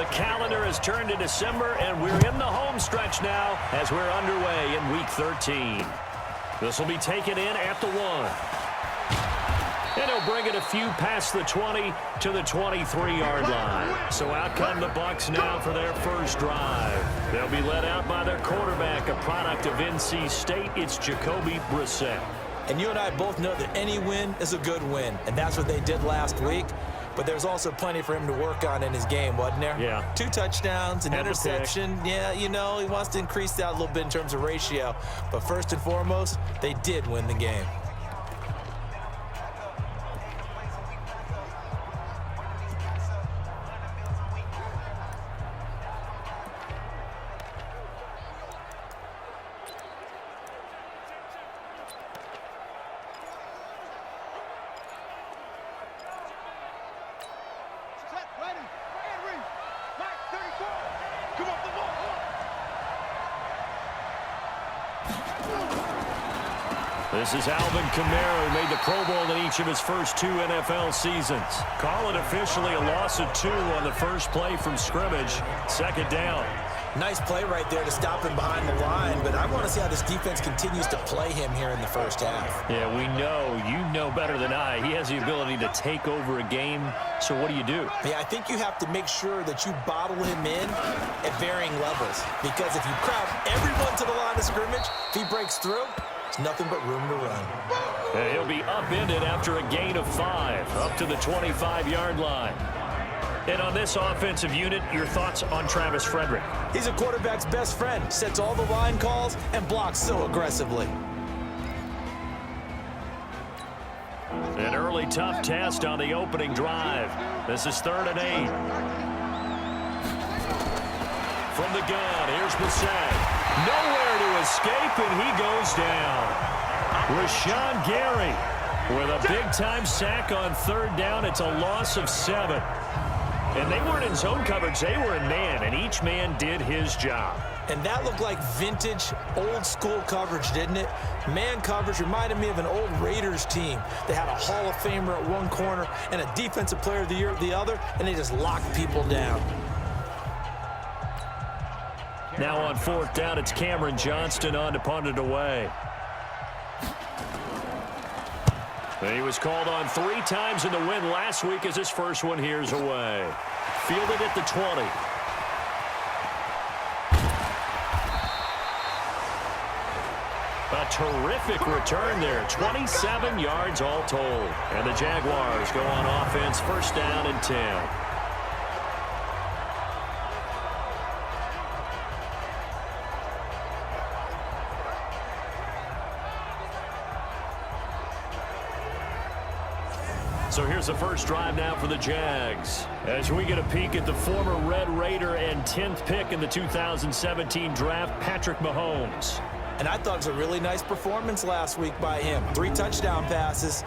calendar has turned to December, and we're in the home stretch now as we're underway in Week 13. This will be taken in at the 1. And he'll bring it a few past the 20 to the 23-yard line. So out come the Bucs now for their first drive. They'll be led out by their quarterback, a product of NC State. It's Jacoby Brissett. And you and I both know that any win is a good win, and that's what they did last week. But there's also plenty for him to work on in his game, wasn't there? Yeah. 2 touchdowns, an interception. Yeah, you know, he wants to increase that a little bit in terms of ratio. But first and foremost, they did win the game. This is Alvin Kamara, who made the Pro Bowl in each of his first 2 NFL seasons. Call it officially a loss of 2 on the first play from scrimmage. Second down. Nice play right there to stop him behind the line, but I want to see how this defense continues to play him here in the first half. Yeah, we know. You know better than I. He has the ability to take over a game. So what do? Yeah, I think you have to make sure that you bottle him in at varying levels, because if you crowd everyone to the line of scrimmage, if he breaks through, there's nothing but room to run. And he'll be upended after a gain of 5, up to the 25-yard line. And on this offensive unit, your thoughts on Travis Frederick? He's a quarterback's best friend, sets all the line calls, and blocks so aggressively. An early tough test on the opening drive. This is 3rd and 8. From the gun, here's Brissett. Nowhere to escape, and he goes down. Rashawn Gary with a big-time sack on 3rd down. It's a loss of 7. And they weren't in zone coverage. They were in man, and each man did his job. And that looked like vintage, old-school coverage, didn't it? Man coverage reminded me of an old Raiders team. They had a Hall of Famer at one corner and a Defensive Player of the Year at the other, and they just locked people down. Now on 4th down, it's Cameron Johnston on to punt it away. He was called on 3 times in the win last week as his first one here's away. Fielded at the 20. A terrific return there. 27 yards all told. And the Jaguars go on offense, 1st down and 10. So here's the first drive now for the Jags. As we get a peek at the former Red Raider and 10th pick in the 2017 draft, Patrick Mahomes. And I thought it was a really nice performance last week by him. 3 touchdown passes.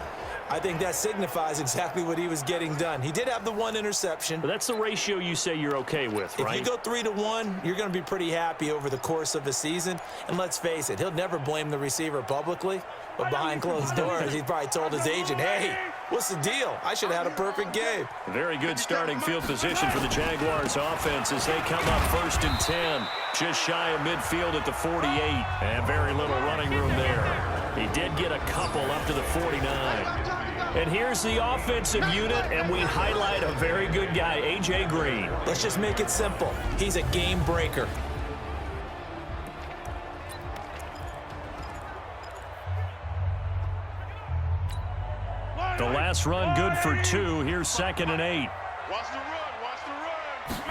I think that signifies exactly what he was getting done. He did have the 1 interception. But that's the ratio you say you're okay with, right? If you go 3-1, you're going to be pretty happy over the course of a season. And let's face it, he'll never blame the receiver publicly. But behind closed doors, he probably told his agent, hey, what's the deal? I should have had a perfect game. Very good starting field position for the Jaguars offense as they come up 1st and 10. Just shy of midfield at the 48. And very little running room there. He did get a couple up to the 49. And here's the offensive unit, and we highlight a very good guy, A.J. Green. Let's just make it simple. He's a game breaker. The last run good for 2. Here's 2nd and 8. Watch the run. Watch the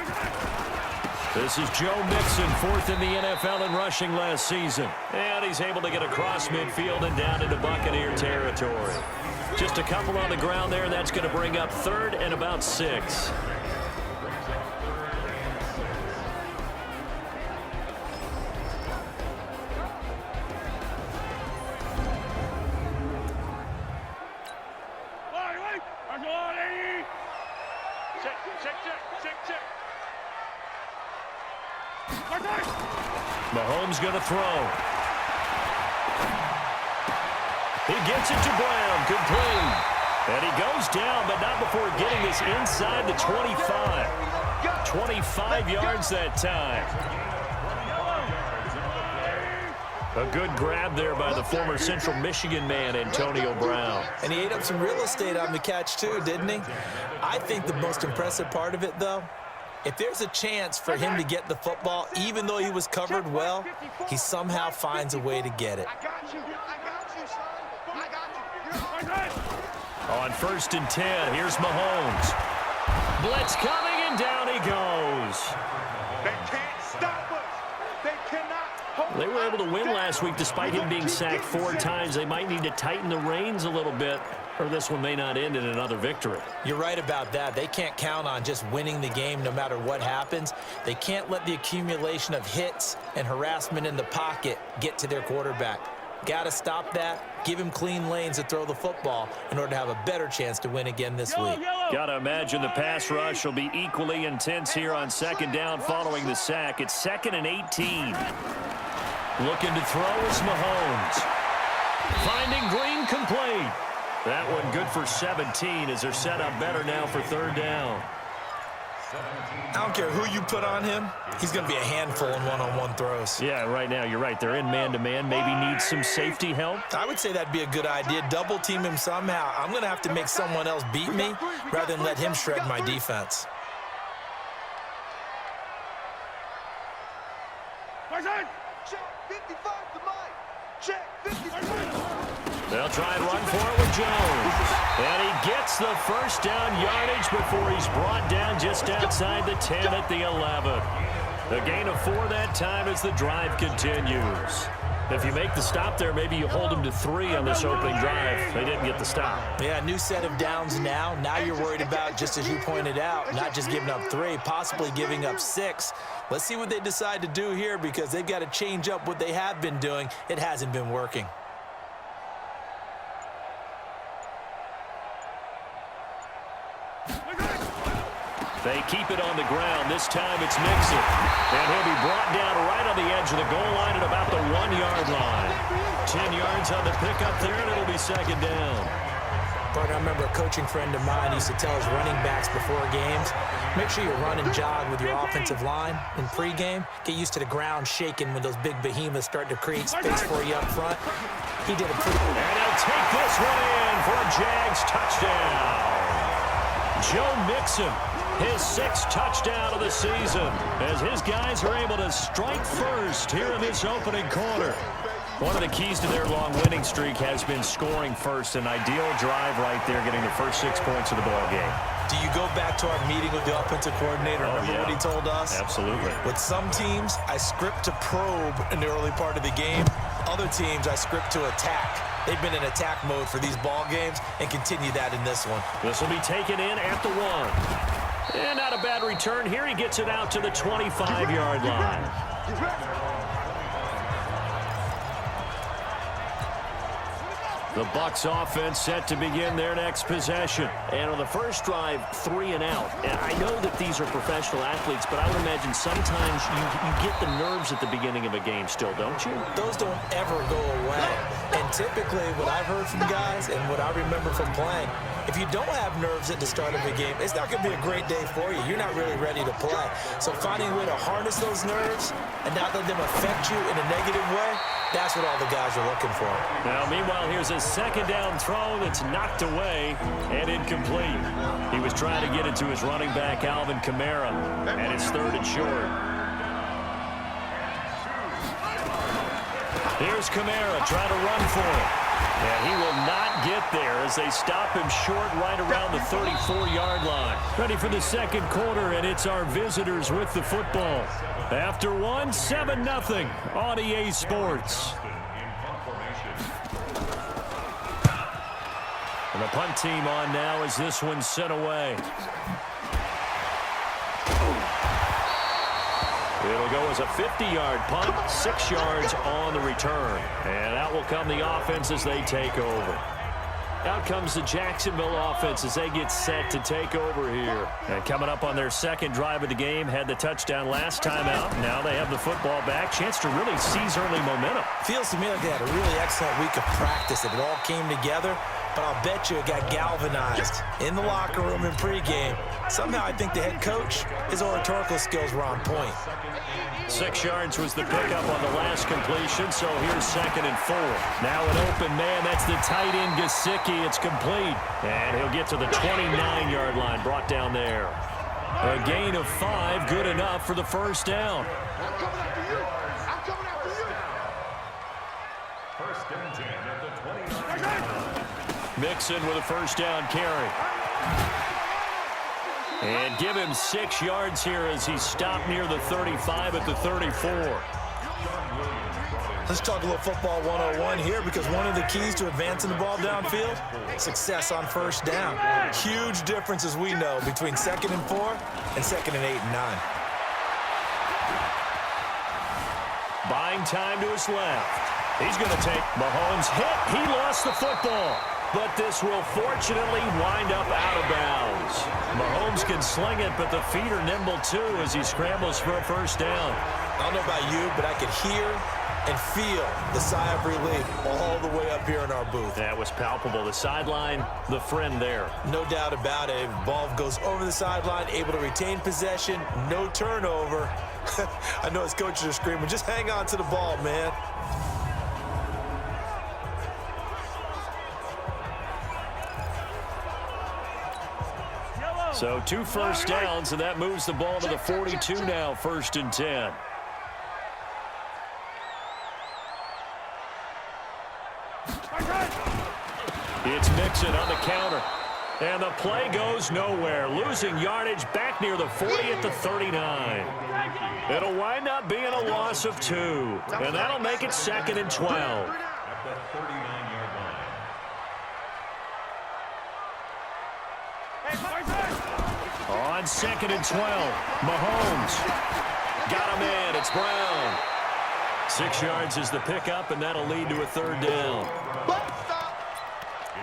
run. This is Joe Mixon, 4th in the NFL in rushing last season. And he's able to get across midfield and down into Buccaneer territory. Just a couple on the ground there. That's going to bring up 3rd and about 6. Mahomes going to throw. He gets it to Brown, complete. And he goes down, but not before getting this inside the 25. 25 yards that time. A good grab there by the former Central Michigan man, Antonio Brown. And he ate up some real estate on the catch too, didn't he? I think the most impressive part of it, though, if there's a chance for him to get the football, even though he was covered well, he somehow finds a way to get it. On 1st and 10, here's Mahomes. Blitz coming, and down he goes. They can't stop us. They cannot hold They were able to win last week despite him being sacked 4 times. They might need to tighten the reins a little bit, or this one may not end in another victory. You're right about that. They can't count on just winning the game no matter what happens. They can't let the accumulation of hits and harassment in the pocket get to their quarterback. Got to stop that. Give him clean lanes to throw the football in order to have a better chance to win again this week. Got to imagine the pass rush will be equally intense here on 2nd down following the sack. It's 2nd and 18. Looking to throw is Mahomes. Finding Green complete. That one good for 17 as they're set up better now for 3rd down. I don't care who you put on him. He's going to be a handful in one-on-one throws. Yeah, right now, you're right. They're in man-to-man. Maybe need some safety help. I would say that'd be a good idea. Double team him somehow. I'm going to have to make someone else beat me rather than let him shred my defense. Check 55 to Mike. Check 55. They'll try and run for it with Jones. And he gets the 1st down yardage before he's brought down just outside the 10 at the 11. A gain of 4 that time as the drive continues. If you make the stop there, maybe you hold them to 3 on this opening drive. They didn't get the stop. Yeah, new set of downs now. Now you're worried about, just as you pointed out, not just giving up 3, possibly giving up 6. Let's see what they decide to do here because they've got to change up what they have been doing. It hasn't been working. They keep it on the ground. This time it's Mixon. And he'll be brought down right on the edge of the goal line at about the 1-yard line. 10 yards on the pickup there, and it'll be 2nd down. But I remember a coaching friend of mine used to tell his running backs before games, make sure you run and jog with your offensive line in pregame. Get used to the ground shaking when those big behemoths start to create space for you up front. He did a pretty good. And he'll take this one in for a Jags touchdown. Joe Mixon, his 6th touchdown of the season, as his guys are able to strike first here in this opening quarter. One of the keys to their long winning streak has been scoring first. An ideal drive right there, getting the first 6 points of the ball game. Do you go back to our meeting with the offensive coordinator? Remember what he told us? Absolutely. With some teams, I script to probe in the early part of the game. Other teams, I script to attack. They've been in attack mode for these ball games and continue that in this one. This will be taken in at the 1. And not a bad return here. He gets it out to the 25-yard line. The Bucs offense set to begin their next possession. And on the first drive, 3 and out. And I know that these are professional athletes, but I would imagine sometimes you get the nerves at the beginning of a game still, don't you? Those don't ever go away. And typically what I've heard from guys and what I remember from playing, if you don't have nerves at the start of a game, it's not going to be a great day for you. You're not really ready to play. So finding a way to harness those nerves and not let them affect you in a negative way, that's what all the guys are looking for. Now, meanwhile, here's a 2nd down throw that's knocked away and incomplete. He was trying to get it to his running back, Alvin Kamara, and it's 3rd and short. Here's Kamara trying to run for it. And he will not get there as they stop him short right around the 34-yard line. Ready for the 2nd quarter, and it's our visitors with the football. After 1, 7-0 on EA Sports. And the punt team on now as this one's sent away. It'll go as a 50-yard punt, 6 yards on the return. And out will come the offense as they take over. Out comes the Jacksonville offense as they get set to take over here. And coming up on their 2nd drive of the game, had the touchdown last time out. Now they have the football back. Chance to really seize early momentum. Feels to me like they had a really excellent week of practice. It all came together. but I'll bet you it got galvanized in the locker room in pregame. Somehow I think the head coach, his oratorical skills were on point. 6 yards was the pickup on the last completion, so here's 2nd and 4. Now an open man, that's the tight end Gesicki. It's complete, and he'll get to the 29-yard line, brought down there. A gain of 5, good enough for the first down. I'm coming after you. I'm coming after you. First and 10 at the 29. Mixon with a first down carry. And give him 6 yards here as he stopped near the 35 at the 34. Let's talk a little football 101 here, because one of the keys to advancing the ball downfield, success on first down. Huge difference, as we know, between 2nd and 4 and 2nd and 8 and 9. Buying time to his left. He's going to take Mahomes' hit. He lost the football, but this will fortunately wind up out of bounds. Mahomes can sling it, but the feet are nimble too as he scrambles for a first down. I don't know about you, but I could hear and feel the sigh of relief all the way up here in our booth. That was palpable. The sideline, the friend there. No doubt about it. Ball goes over the sideline, able to retain possession, no turnover. I know his coaches are screaming, just hang on to the ball, man. So 2 first downs, and that moves the ball to the 42 now, 1st and 10. It's Mixon on the counter. And the play goes nowhere. Losing yardage back near the 40 at the 39. It'll wind up being a loss of 2. And that'll make it 2nd and 12. At the 39-yard line. On 2nd and 12, Mahomes got him in. It's Brown. 6 yards is the pickup, and that'll lead to a 3rd down.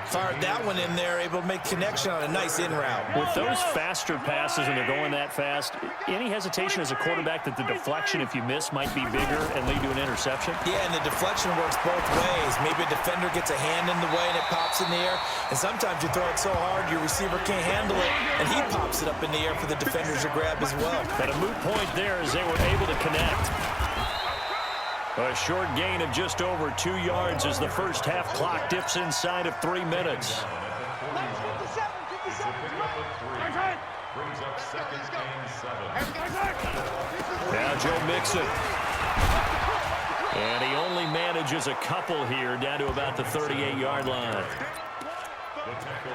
Fired that one in there, able to make connection on a nice in route. With those faster passes and they're going that fast, any hesitation as a quarterback that the deflection, if you miss, might be bigger and lead to an interception? Yeah, and the deflection works both ways. Maybe a defender gets a hand in the way and it pops in the air, and sometimes you throw it so hard your receiver can't handle it, and he pops it up in the air for the defenders to grab as well. But a moot point there as they were able to connect. A short gain of just over 2 yards as the first half clock dips inside of 3 minutes. Brings up 2nd and 7. Now Joe Mixon. And he only manages a couple here down to about the 38-yard line.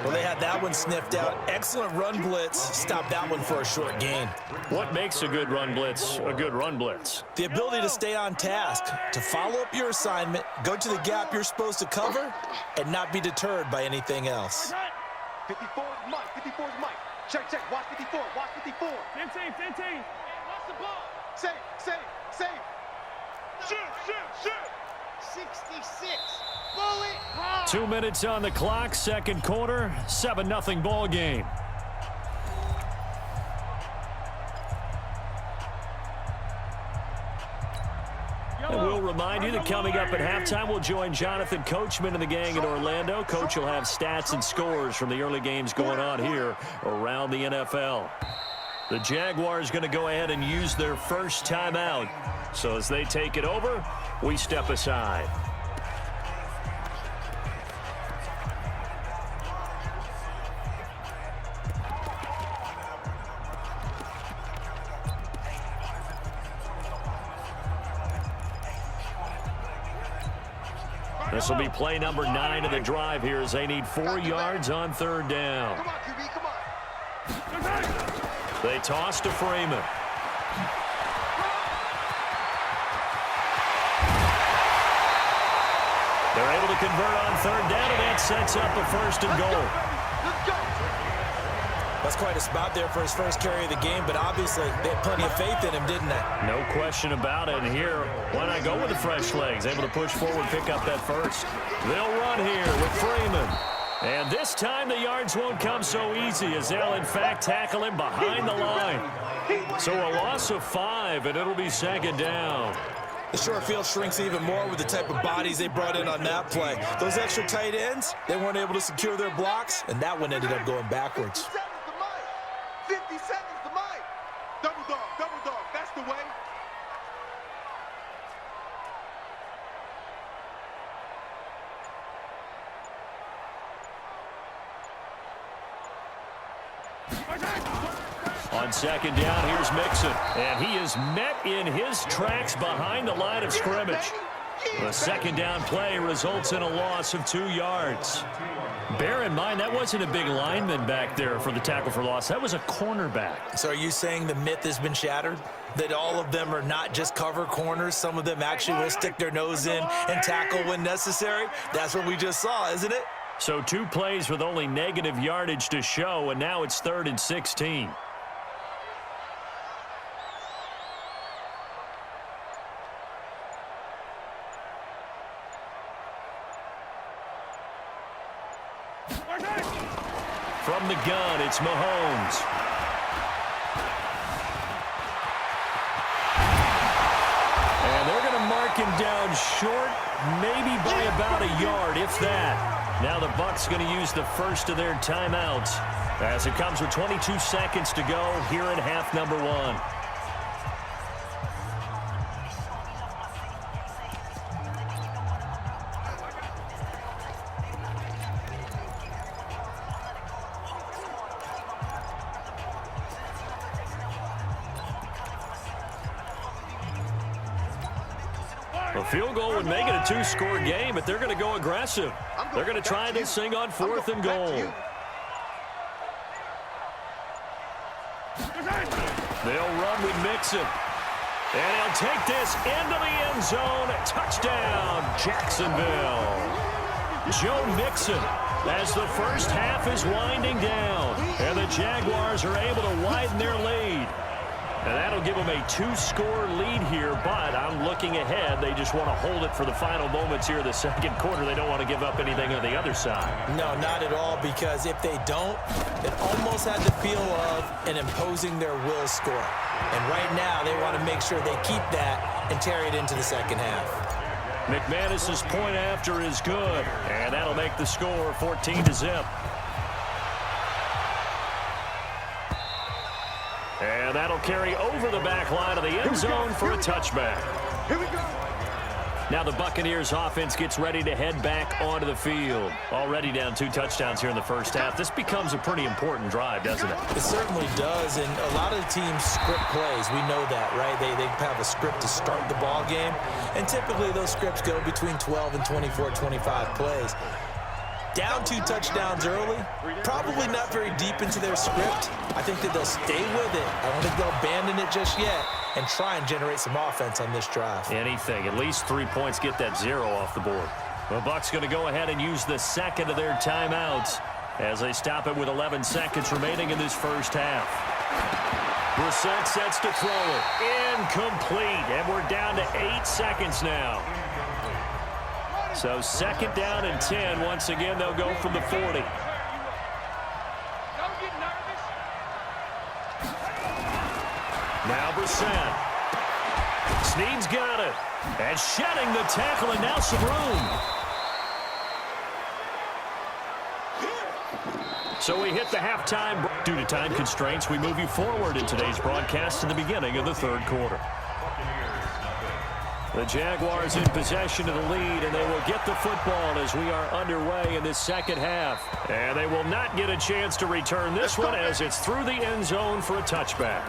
Well, they had that one sniffed out. Excellent run blitz. Stopped that one for a short gain. What makes a good run blitz a good run blitz? The ability to stay on task, to follow up your assignment, go to the gap you're supposed to cover, and not be deterred by anything else. 54 is Mike. 54 is Mike. Check, check. Watch 54. Watch 54. 15. Watch the ball. Save. Shoot. 66. Bullet hard. 2 minutes on the clock, 2nd quarter, 7-0 ball game. And we'll remind you that coming up at halftime, we'll join Jonathan Coachman and the gang in Orlando. Coach will have stats and scores from the early games going on here around the NFL. The Jaguars going to go ahead and use their first timeout. So as they take it over, we step aside. This will be play number 9 of the drive here as they need 4 yards on 3rd down. Come on, QB. Come on. They toss to Freeman. They're able to convert on 3rd down, and that sets up a 1st and goal. Let's go. That's quite a spot there for his first carry of the game, but obviously they had plenty of faith in him, didn't they? No question about it. And here, why not go with the fresh legs? Able to push forward, pick up that first. They'll run here with Freeman. And this time the yards won't come so easy as they'll, in fact, tackle him behind the line. So a loss of 5, and it'll be 2nd down. The short field shrinks even more with the type of bodies they brought in on that play. Those extra tight ends, they weren't able to secure their blocks, and that one ended up going backwards. 50 seconds to Mike. 50 seconds to Mike. Double dog. That's the way. On second down, here's Mixon. And he is met in his tracks behind the line of scrimmage. The second down play results in a loss of 2 yards. Bear in mind, that wasn't a big lineman back there for the tackle for loss. That was a cornerback. So are you saying the myth has been shattered? That all of them are not just cover corners? Some of them actually will stick their nose in and tackle when necessary? That's what we just saw, isn't it? So 2 plays with only negative yardage to show, and now it's 3rd and 16. From the gun, it's Mahomes. And they're going to mark him down short, maybe by about a yard, if that. Now the Bucs going to use the first of their timeouts as it comes with 22 seconds to go here in half number 1. A field goal would make it a 2-score game, but they're going to go aggressive. They're going to try this thing on 4th and goal. They'll run with Mixon. And he'll take this into the end zone. Touchdown, Jacksonville. Joe Mixon as the first half is winding down. And the Jaguars are able to widen their lead. And that'll give them a 2-score lead here, but I'm looking ahead. They just want to hold it for the final moments here of the second quarter. They don't want to give up anything on the other side. No, not at all, because if they don't, it almost had the feel of an imposing their will score. And right now, they want to make sure they keep that and carry it into the second half. McManus's point after is good, and that'll make the score 14-0. And that'll carry over the back line of the end zone for a touchback. Here we go. Now the Buccaneers offense gets ready to head back onto the field. Already down 2 touchdowns here in the first half. This becomes a pretty important drive, doesn't it? It certainly does, and a lot of the teams script plays. We know that, right? They have a script to start the ball game, and typically those scripts go between 12 and 24, 25 plays. Down 2 touchdowns early, probably not very deep into their script. I think that they'll stay with it. I don't think they'll abandon it just yet and try and generate some offense on this drive. Anything. At least 3 points, get that 0 off the board. The Bucs going to go ahead and use the second of their timeouts as they stop it with 11 seconds remaining in this first half. Brissett sets to throw it. Incomplete. And we're down to 8 seconds now. So second down and 10. Once again, they'll go from the 40. Don't get nervous. Now Brissett. Snead's got it. And shedding the tackle, and now some room. So we hit the halftime. Due to time constraints, we move you forward in today's broadcast to the beginning of the third quarter. The Jaguars in possession of the lead, and they will get the football as we are underway in this second half. And they will not get a chance to return this one as it's through the end zone for a touchback.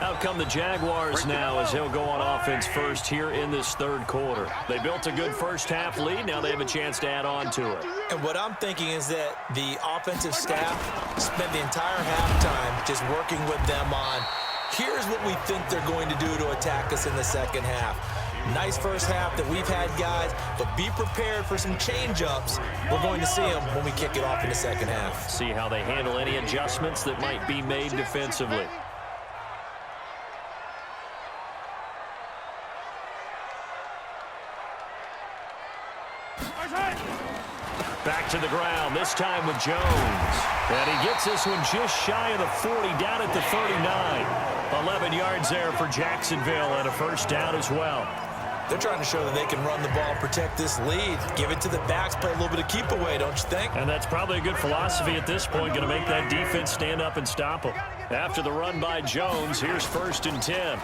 Out come the Jaguars now as he'll go on offense first here in this third quarter. They built a good first half lead. Now they have a chance to add on to it. And what I'm thinking is that the offensive staff spent the entire halftime just working with them on, here's what we think they're going to do to attack us in the second half. Nice first half that we've had, guys, but be prepared for some change-ups. We're going to see them when we kick it off in the second half. See how they handle any adjustments that might be made defensively. Back to the ground, this time with Jones. And he gets this one just shy of the 40, down at the 39. 11 yards there for Jacksonville and a first down as well. They're trying to show that they can run the ball, protect this lead, give it to the backs, play a little bit of keep away, don't you think? And that's probably a good philosophy at this point, going to make that defense stand up and stop them. After the run by Jones, here's 1st and 10.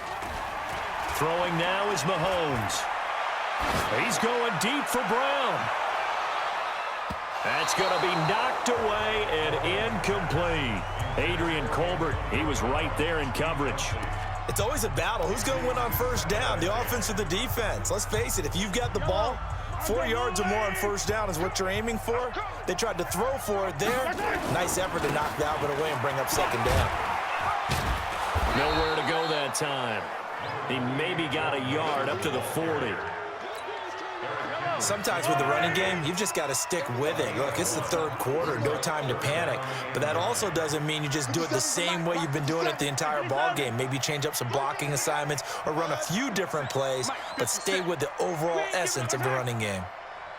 Throwing now is Mahomes. He's going deep for Brown. That's going to be knocked away and incomplete. Adrian Colbert, he was right there in coverage. It's always a battle. Who's going to win on 1st down, the offense or the defense? Let's face it, if you've got the ball, 4 yards or more on 1st down is what you're aiming for. They tried to throw for it there. Nice effort to knock that one away and bring up 2nd down. Nowhere to go that time. He maybe got a yard up to the 40. Sometimes with the running game, you've just got to stick with it. Look, it's the 3rd quarter, no time to panic. But that also doesn't mean you just do it the same way you've been doing it the entire ball game. Maybe change up some blocking assignments or run a few different plays, but stay with the overall essence of the running game.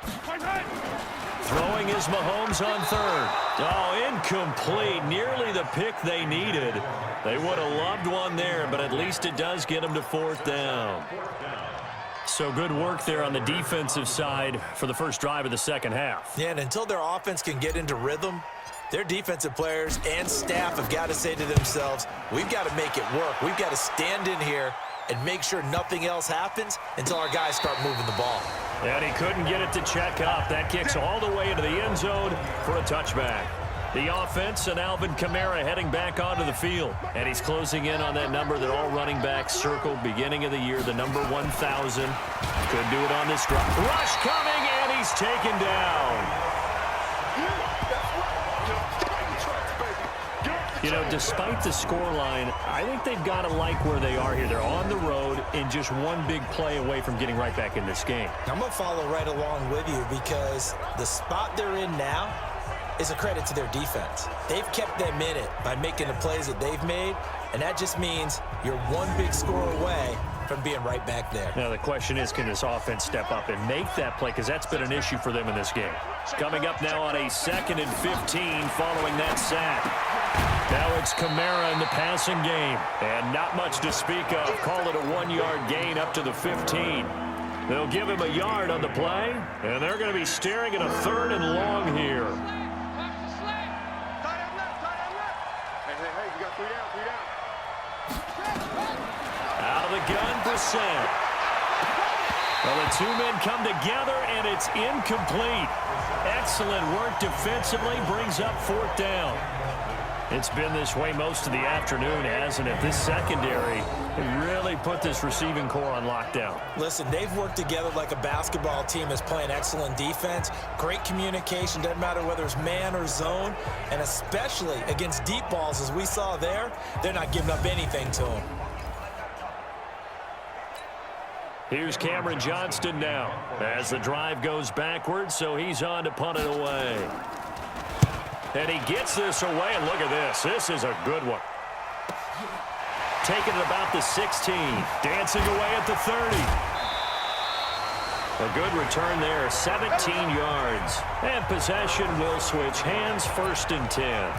Throwing is Mahomes on 3rd. Oh, incomplete. Nearly the pick they needed. They would have loved one there, but at least it does get them to 4th down. So good work there on the defensive side for the first drive of the 2nd half. Yeah, and until their offense can get into rhythm, their defensive players and staff have got to say to themselves, we've got to make it work. We've got to stand in here and make sure nothing else happens until our guys start moving the ball. And he couldn't get it to check up. That kicks all the way into the end zone for a touchback. The offense and Alvin Kamara heading back onto the field. And he's closing in on that number that all running backs circled beginning of the year, the number 1,000. Could do it on this drive. Rush coming, and he's taken down. You know, despite the scoreline, I think they've got to like where they are here. They're on the road and just one big play away from getting right back in this game. I'm going to follow right along with you because the spot they're in now is a credit to their defense. They've kept them in it by making the plays that they've made, and that just means you're one big score away from being right back there. Now the question is, can this offense step up and make that play, because that's been an issue for them in this game. Coming up now on a 2nd and 15 following that sack. Now it's Kamara in the passing game, and not much to speak of. Call it a 1-yard gain up to the 15. They'll give him a yard on the play, and they're going to be staring at a 3rd and long here. Out of the gun, Brissett. Well, the 2 men come together, and it's incomplete. Excellent work defensively, brings up 4th down. It's been this way most of the afternoon, hasn't it? This secondary really put this receiving core on lockdown. Listen, they've worked together like a basketball team is playing excellent defense. Great communication, doesn't matter whether it's man or zone, and especially against deep balls, as we saw there, they're not giving up anything to them. Here's Cameron Johnston now as the drive goes backwards, so he's on to punt it away. And he gets this away, and look at this. This is a good one. Taking it about the 16. Dancing away at the 30. A good return there, 17 yards. And possession will switch hands, 1st and 10.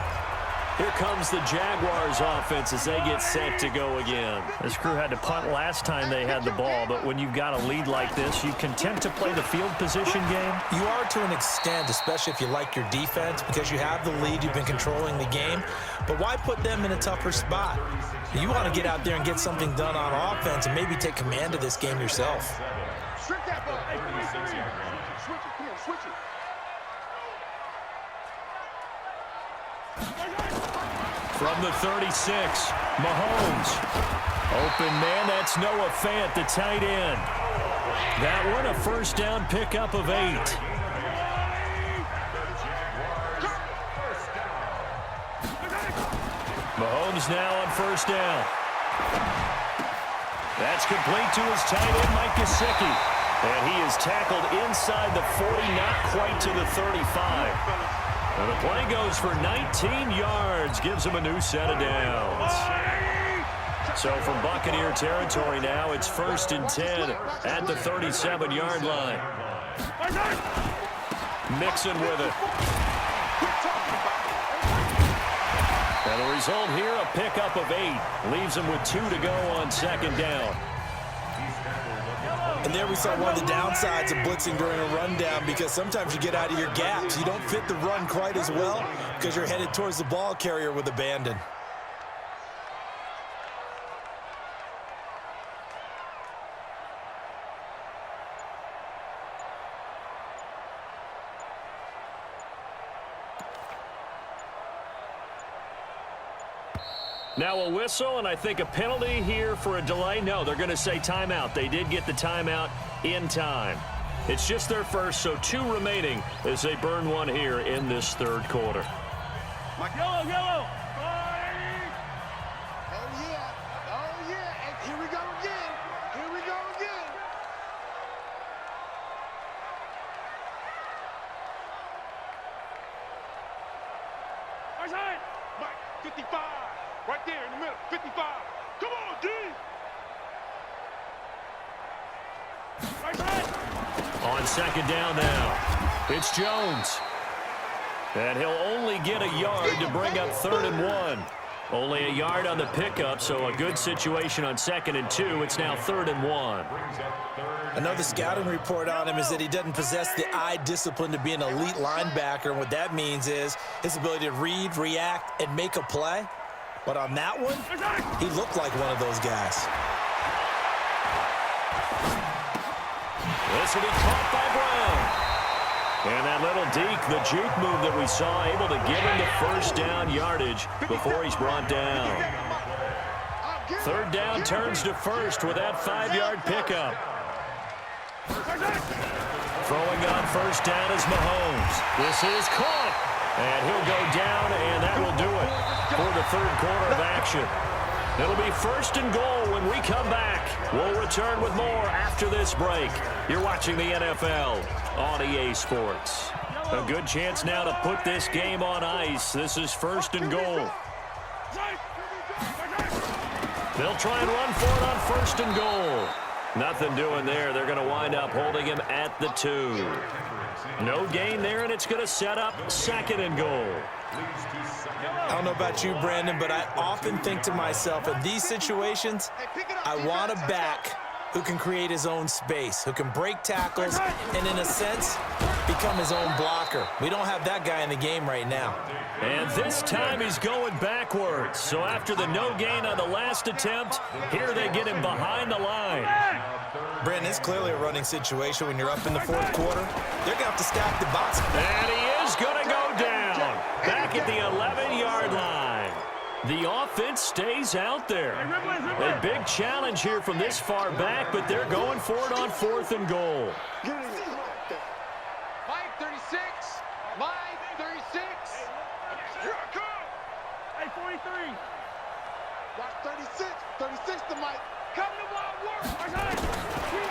Here comes the Jaguars offense as they get set to go again. This crew had to punt last time they had the ball, but when you've got a lead like this, you content to play the field position game? You are to an extent, especially if you like your defense, because you have the lead, you've been controlling the game. But why put them in a tougher spot? You want to get out there and get something done on offense and maybe take command of this game yourself. Shrink that ball. Switch it, Kim, switch it. From the 36, Mahomes. Open man, that's Noah Fant, the tight end. That one, a 1st down pickup of 8. Mahomes now on 1st down. That's complete to his tight end, Mike Gesicki. And he is tackled inside the 40, not quite to the 35. And the play goes for 19 yards, gives him a new set of downs. So from Buccaneer territory now, it's 1st and 10 at the 37-yard line. Mixon with it. And the result here, a pickup of 8. Leaves him with 2 to go on 2nd down. And there we saw one of the downsides of blitzing during a rundown, because sometimes you get out of your gaps. You don't fit the run quite as well because you're headed towards the ball carrier with abandon. Now a whistle, and I think a penalty here for a delay. No, they're going to say timeout. They did get the timeout in time. It's just their first, so 2 remaining as they burn one here in this third quarter. Mike, yellow, yellow. Oh, yeah. Oh, yeah. And here we go again. Here we go again. Outside. Mike, 55. Right there in the middle, 55. Come on, D! Right side. On second down now, it's Jones. And he'll only get a yard to bring up 3rd and 1. Only a yard on the pickup, so a good situation on 2nd and 2. It's now 3rd and 1. Another scouting report on him is that he doesn't possess the eye discipline to be an elite linebacker. And what that means is his ability to read, react, and make a play. But on that one, he looked like one of those guys. This will be caught by Brown. And that little deke, the juke move that we saw, able to give him the first down yardage before he's brought down. 3rd down turns to 1st with that 5-yard pickup. Throwing on 1st down is Mahomes. This is caught. And he'll go down, and that will do it for the 3rd quarter of action. It'll be 1st and goal when we come back. We'll return with more after this break. You're watching the NFL on EA Sports. A good chance now to put this game on ice. This is 1st and goal. They'll try and run for it on 1st and goal. Nothing doing there. They're going to wind up holding him at the 2. No gain there, and it's going to set up 2nd and goal. I don't know about you, Brandon, but I often think to myself, in these situations, I want a back who can create his own space, who can break tackles, and in a sense, become his own blocker. We don't have that guy in the game right now. And this time he's going backwards. So after the no gain on the last attempt, here they get him behind the line. Brandon, it's clearly a running situation when you're up in the 4th quarter. They're going to have to stack the box. And he is going to go down back at the 11-yard line. The offense stays out there. A big challenge here from this far back, but they're going for it on 4th and goal. Mike, 36. Mike, 36. Here I come. Hey, 43. Watch 36. 36 to Mike. Come to wild work.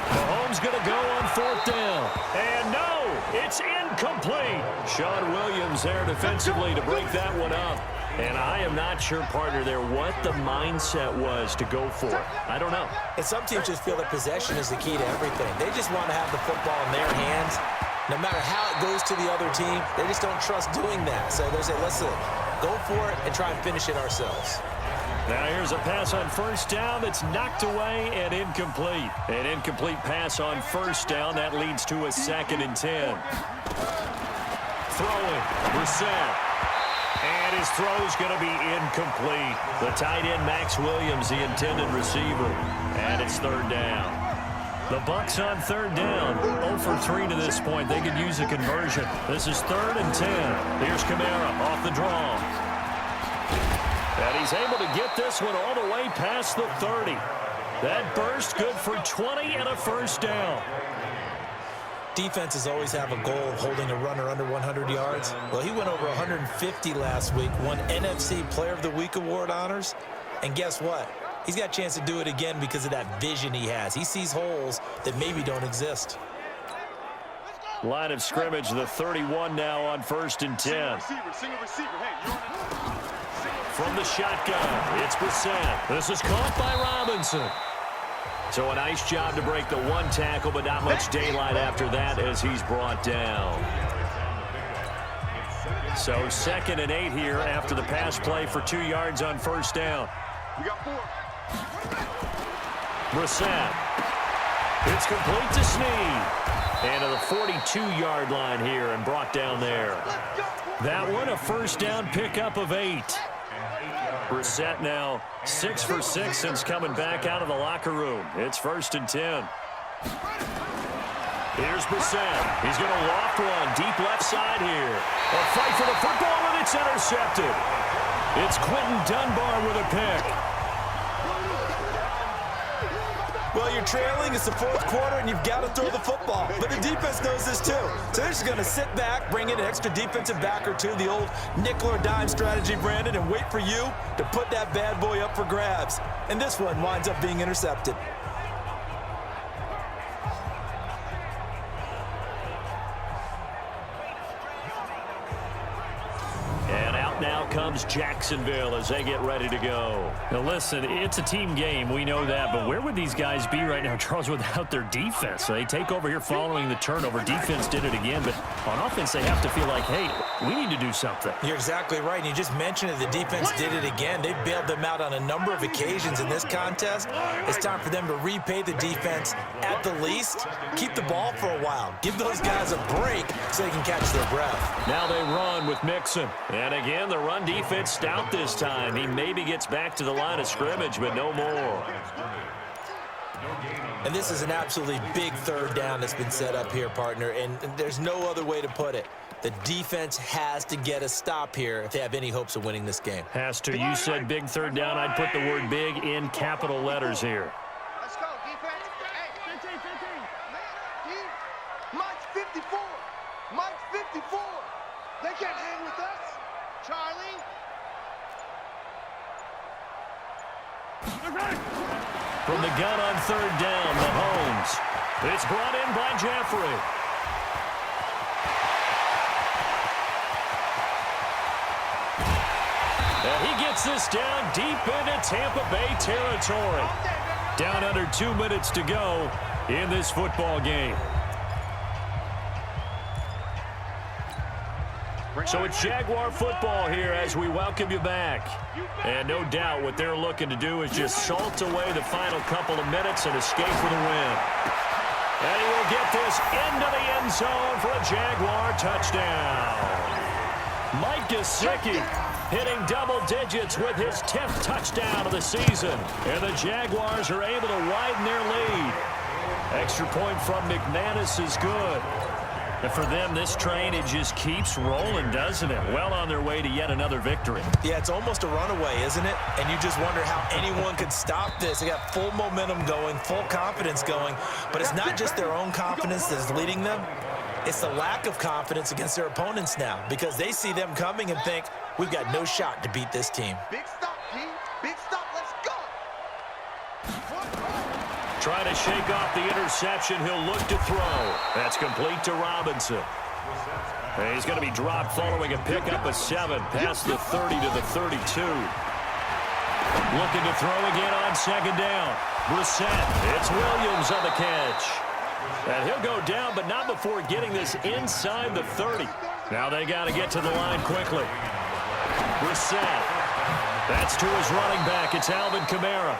Mahomes going to go on 4th down. And no, it's incomplete. Sean Williams there defensively to break that one up. And I am not sure, partner, there what the mindset was to go for it. I don't know. And some teams just feel that possession is the key to everything. They just want to have the football in their hands. No matter how it goes to the other team, they just don't trust doing that. So they say, listen, go for it and try and finish it ourselves. Now here's a pass on 1st down that's knocked away and incomplete. An incomplete pass on 1st down. That leads to a 2nd and 10. Throwing, Brissett. And his throw's going to be incomplete. The tight end, Max Williams, the intended receiver. And it's 3rd down. The Bucs on 3rd down. 0 for 3 to this point. They could use a conversion. This is 3rd and 10. Here's Kamara off the draw. And he's able to get this one all the way past the 30. That burst good for 20 and a 1st down. Defenses always have a goal of holding a runner under 100 yards. Well, he went over 150 last week, won NFC Player of the Week award honors. And guess what? He's got a chance to do it again because of that vision he has. He sees holes that maybe don't exist. Line of scrimmage, the 31 now on 1st and 10. Single receiver. Hey, you're on it. From the shotgun, it's Brissett. This is caught by Robinson. So a nice job to break the 1 tackle, but not much daylight after that as he's brought down. So 2nd and 8 here after the pass play for 2 yards on 1st down. We got 4. Brissett. It's complete to Snead. And to the 42-yard line here and brought down there. That one, a first down pickup of 8. Brissett now 6 for 6 since coming back out of the locker room. It's 1st and 10. Here's Brissett. He's going to loft one deep left side here. A fight for the football, and it's intercepted. It's Quentin Dunbar with a pick. Well, you're trailing. It's the 4th quarter, and you've got to throw the football. But the defense knows this, too. So they're just going to sit back, bring in an extra defensive back or two, the old nickel or dime strategy, Brandon, and wait for you to put that bad boy up for grabs. And this one winds up being intercepted. Now comes Jacksonville as they get ready to go. Now listen, it's a team game. We know that. But where would these guys be right now, Charles, without their defense? So they take over here following the turnover. Defense did it again. But on offense, they have to feel like, hey, we need to do something. You're exactly right. And you just mentioned it. The defense did it again. They bailed them out on a number of occasions in this contest. It's time for them to repay the defense at the least. Keep the ball for a while. Give those guys a break so they can catch their breath. Now they run with Mixon. And again, the run defense stout this time. He maybe gets back to the line of scrimmage, but no more. And this is an absolutely big 3rd down that's been set up here, partner, and there's no other way to put it. The defense has to get a stop here if they have any hopes of winning this game. Has to. You said big 3rd down. I'd put the word big in capital letters here. Let's go, defense. Hey, 15. Mike's 54. Mike's 54. They can't hang with us. Charlie. From the gun on 3rd down, Mahomes. It's brought in by Jeffrey. And he gets this down deep into Tampa Bay territory. Down under 2 minutes to go in this football game. So it's Jaguar football here as we welcome you back. And no doubt what they're looking to do is just salt away the final couple of minutes and escape with a win. And he will get this into the end zone for a Jaguar touchdown. Mike Gesicki hitting double digits with his 10th touchdown of the season. And the Jaguars are able to widen their lead. Extra point from McManus is good. And for them, this train, it just keeps rolling, doesn't it? Well on their way to yet another victory. Yeah, it's almost a runaway, isn't it? And you just wonder how anyone could stop this. They got full momentum going, full confidence going. But it's not just their own confidence that's leading them. It's the lack of confidence against their opponents now because they see them coming and think, we've got no shot to beat this team. Big stop, G. Big stop. Let's go. Trying to shake off the interception. He'll look to throw. That's complete to Robinson. And he's going to be dropped following a pickup of 7 past the 30 to the 32. Looking to throw again on 2nd down. Brissett. It's Williams on the catch. And he'll go down, but not before getting this inside the 30. Now they got to get to the line quickly. Brissett. That's to his running back. It's Alvin Kamara.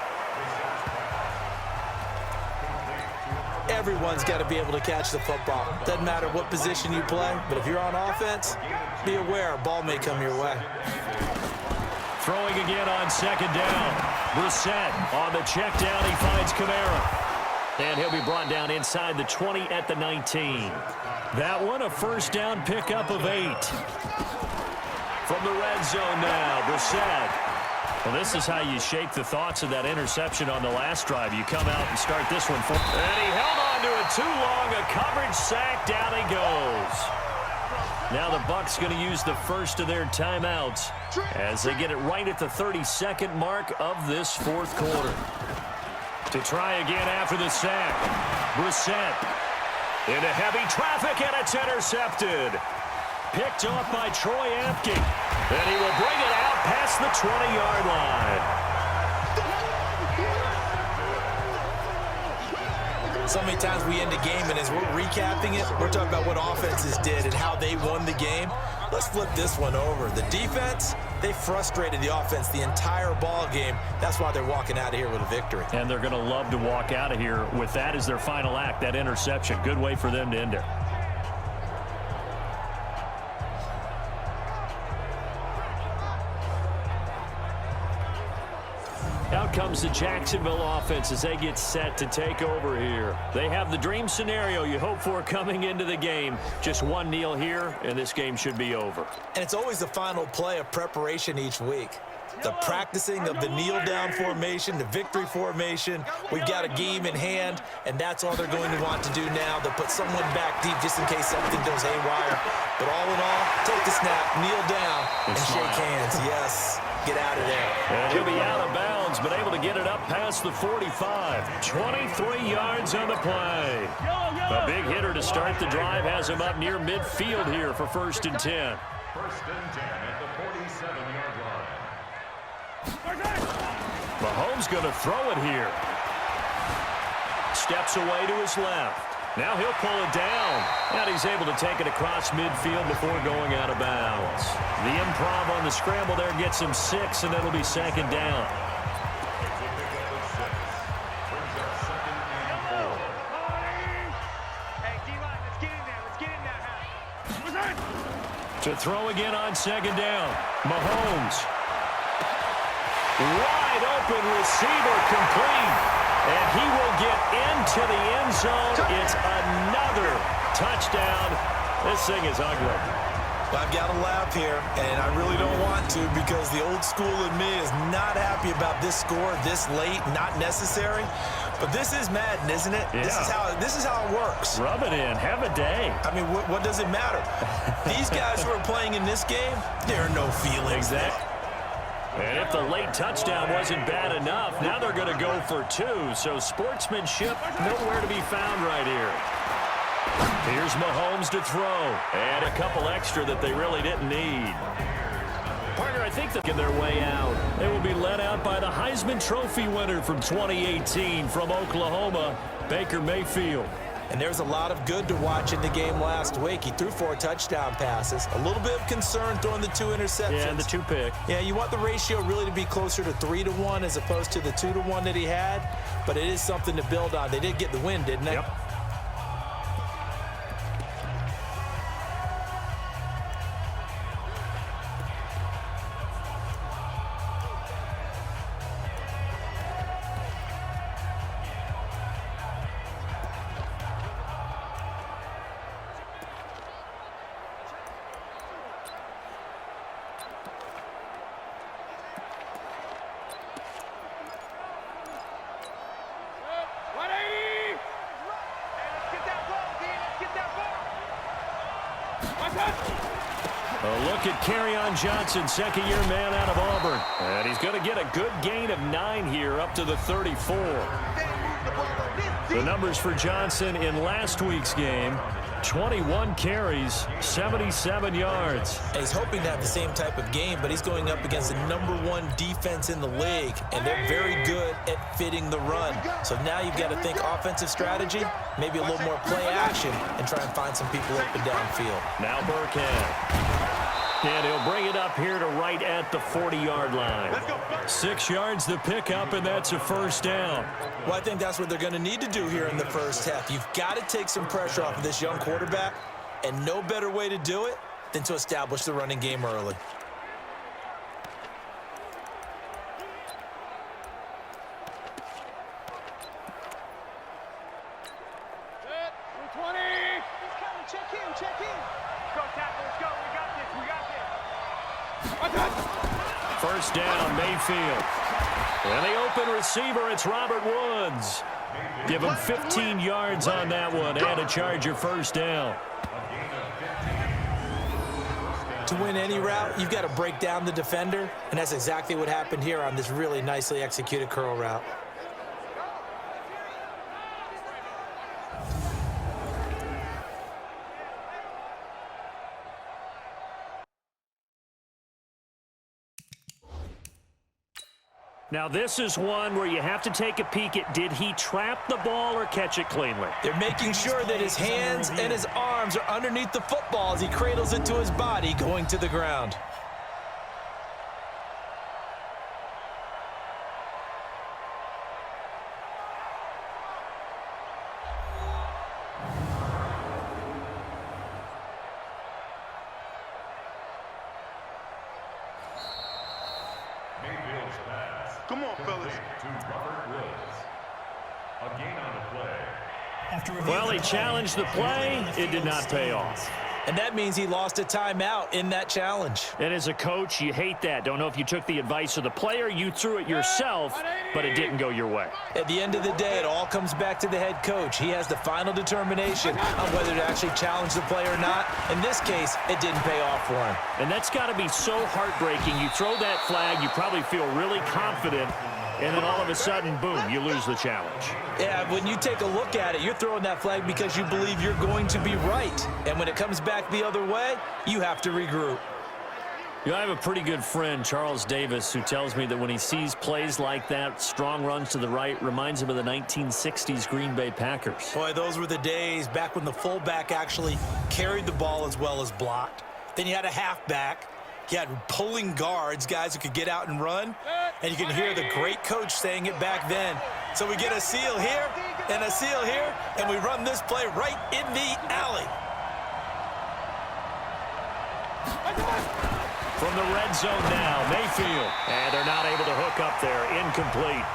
Everyone's got to be able to catch the football. Doesn't matter what position you play, but if you're on offense, be aware a ball may come your way. Throwing again on 2nd down. Brissett on the check down. He finds Kamara. And he'll be brought down inside the 20 at the 19. That one, a first down pickup of 8. From the red zone now, Brissett. Well, this is how you shake the thoughts of that interception on the last drive. You come out and start this one. And he held on to it too long. A coverage sack. Down he goes. Now the Bucs going to use the first of their timeouts as they get it right at the 32nd mark of this 4th quarter. To try again after the sack. Brissett into heavy traffic, and it's intercepted. Picked off by Troy Apke. And he will bring it out past the 20-yard line. So many times we end a game, and as we're recapping it, we're talking about what offenses did and how they won the game. Let's flip this one over. The defense, they frustrated the offense the entire ball game. That's why they're walking out of here with a victory. And they're going to love to walk out of here with that as their final act, that interception. Good way for them to end it. Out comes the Jacksonville offense as they get set to take over here. They have the dream scenario you hope for coming into the game. Just one kneel here, and this game should be over. And it's always the final play of preparation each week. The practicing of the kneel-down formation, the victory formation. We've got a game in hand, and that's all they're going to want to do now. They'll put someone back deep just in case something goes haywire. But all in all, take the snap, kneel down, and shake hands. Yes, get out of there. And he'll be out of bounds, but able to get it up past the 45. 23 yards on the play. A big hitter to start the drive has him up near midfield here for 1st and 10. 1st and 10 at the 47-yard line. Mahomes going to throw it here. Steps away to his left. Now he'll pull it down. And he's able to take it across midfield before going out of bounds. The improv on the scramble there gets him 6, and it'll be 2nd down. To throw again on 2nd down. Mahomes. Wide open receiver complete. And he will get into the end zone. It's another touchdown. This thing is ugly. Well, I've got to laugh here, and I really don't want to because the old school in me is not happy about this score this late, not necessary. But this is Madden, isn't it? Yeah. This is how it works. Rub it in. Have a day. I mean, what does it matter? These guys who are playing in this game, there are no feelings. Exactly. And if the late touchdown wasn't bad enough, now they're going to go for 2. So sportsmanship nowhere to be found right here. Here's Mahomes to throw. And a couple extra that they really didn't need. Partner, I think they're getting their way out. They will be led out by the Heisman Trophy winner from 2018 from Oklahoma, Baker Mayfield. And there's a lot of good to watch in the game last week. He threw 4 touchdown passes. A little bit of concern throwing the 2 interceptions. Yeah, the 2 pick. Yeah, you want the ratio really to be closer to 3-1 as opposed to the 2-1 that he had. But it is something to build on. They did get the win, didn't they? Yep. A look at Kerryon Johnson, 2nd-year man out of Auburn. And he's going to get a good gain of 9 here up to the 34. The numbers for Johnson in last week's game, 21 carries, 77 yards. And he's hoping to have the same type of game, but he's going up against the #1 defense in the league, and they're very good at fitting the run. So now you've got to think offensive strategy, maybe a little more play action, and try and find some people open downfield. Now Burkhead. And he'll bring it up here to right at the 40-yard line. 6 yards the pickup, and that's a 1st down. Well, I think that's what they're going to need to do here in the first half. You've got to take some pressure off of this young quarterback, and no better way to do it than to establish the running game early. First down, Mayfield. And the open receiver, it's Robert Woods. Give him 15 yards on that one and a Charger 1st down. To win any route, you've got to break down the defender, and that's exactly what happened here on this really nicely executed curl route. Now, this is one where you have to take a peek at, did he trap the ball or catch it cleanly? They're making sure that his hands and his arms are underneath the football as he cradles it to his body going to the ground. Come on, fellas. To Robert Woods. A gain on the play. Well, he challenged the play. It did not pay off. And that means he lost a timeout in that challenge. And as a coach, you hate that. Don't know if you took the advice of the player, you threw it yourself, but it didn't go your way. At the end of the day, it all comes back to the head coach. He has the final determination on whether to actually challenge the play or not. In this case, it didn't pay off for him. And that's got to be so heartbreaking. You throw that flag, you probably feel really confident, and then all of a sudden, boom, you lose the challenge. Yeah, when you take a look at it, you're throwing that flag because you believe you're going to be right. And when it comes back the other way, you have to regroup. You know, I have a pretty good friend, Charles Davis, who tells me that when he sees plays like that, strong runs to the right, reminds him of the 1960s Green Bay Packers. Boy, those were the days back when the fullback actually carried the ball as well as blocked. Then you had a halfback. You had pulling guards, guys who could get out and run. And you can hear the great coach saying it back then. So we get a seal here and a seal here, and we run this play right in the alley. From the red zone now, Mayfield. And they're not able to hook up there. Incomplete.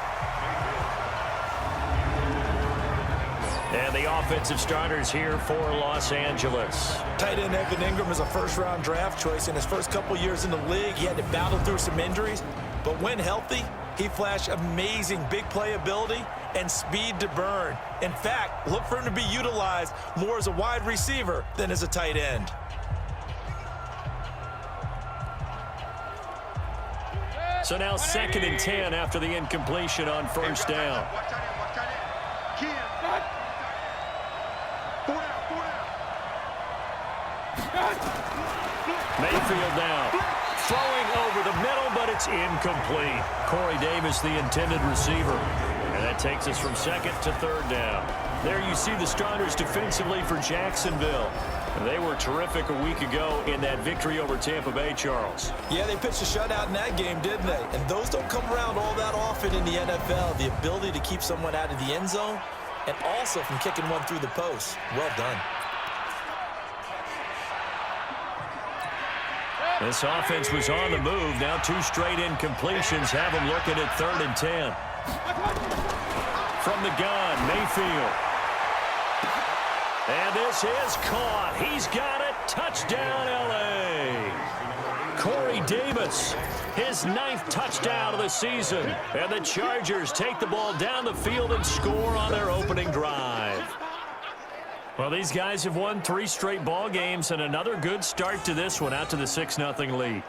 And the offensive starters here for Los Angeles. Tight end Evan Ingram is a first-round draft choice. In his first couple years in the league, he had to battle through some injuries. But when healthy, he flashed amazing big play ability and speed to burn. In fact, look for him to be utilized more as a wide receiver than as a tight end. So now 2nd and 10 after the incompletion on first down. Mayfield now. Throwing over the middle, but it's incomplete. Corey Davis, the intended receiver. And that takes us from 2nd to 3rd down. There you see the starters defensively for Jacksonville. They were terrific a week ago in that victory over Tampa Bay, Charles. Yeah, they pitched a shutout in that game, didn't they? And those don't come around all that often in the NFL. The ability to keep someone out of the end zone and also from kicking one through the post. Well done. This offense was on the move. Now 2 straight incompletions have them looking at 3rd and 10. From the gun, Mayfield. And this is caught. He's got it. Touchdown, L.A. Corey Davis, his 9th touchdown of the season. And the Chargers take the ball down the field and score on their opening drive. Well, these guys have won 3 straight ball games and another good start to this one out to the 6-0 lead.